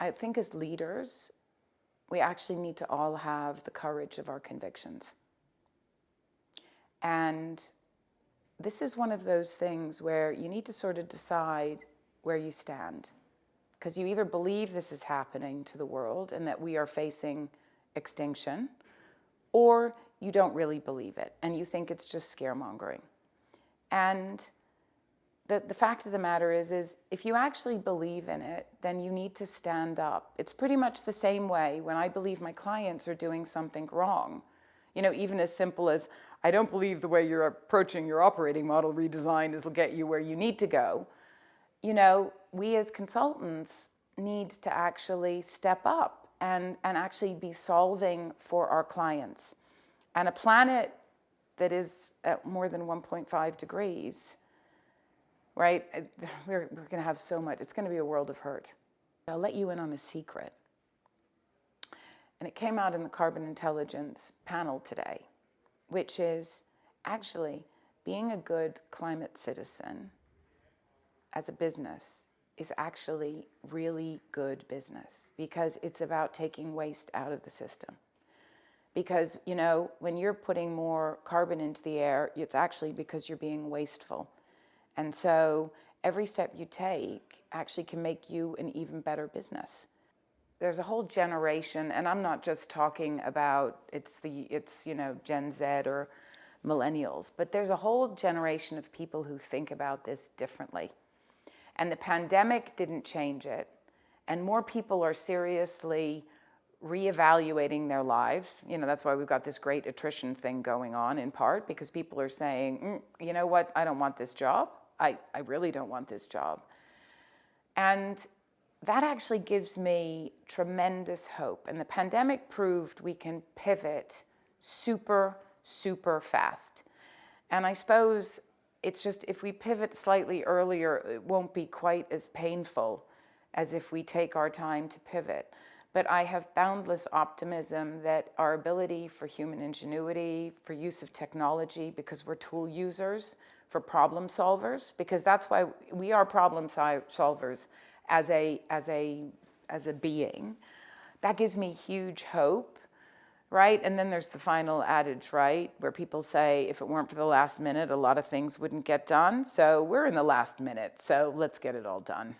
I think as leaders, we actually need to all have the courage of our convictions. And this is one of those things where you need to sort of decide where you stand. Because you either believe this is happening to the world and that we are facing extinction, or you don't really believe it and you think it's just scaremongering. And the fact of the matter is if you actually believe in it, then you need to stand up. It's pretty much the same way when I believe my clients are doing something wrong. You know, even as simple as, I don't believe the way you're approaching your operating model redesign is will get you where you need to go. You know, we as consultants need to actually step up and actually be solving for our clients. And a planet that is at more than 1.5 degrees, right? We're going to have so much. It's going to be a world of hurt. I'll let you in on a secret. And it came out in the Carbon Intelligence panel today, which is actually being a good climate citizen as a business is actually really good business because it's about taking waste out of the system. Because, you know, when you're putting more carbon into the air, it's actually because you're being wasteful. And so every step you take actually can make you an even better business. There's a whole generation, and I'm not just talking about it's you know, Gen Z or millennials, but there's a whole generation of people who think about this differently. And the pandemic didn't change it. And more people are seriously reevaluating their lives. You know, that's why we've got this great attrition thing going on in part, because people are saying, you know what, I don't want this job. I really don't want this job. And that actually gives me tremendous hope. And the pandemic proved we can pivot super, super fast. And I suppose it's just if we pivot slightly earlier, it won't be quite as painful as if we take our time to pivot. But I have boundless optimism that our ability for human ingenuity, for use of technology, because we're tool users, for problem solvers, because that's why we are problem solvers as a being. That gives me huge hope, right? And then there's the final adage, right? Where people say, if it weren't for the last minute, a lot of things wouldn't get done. So we're in the last minute, so let's get it all done.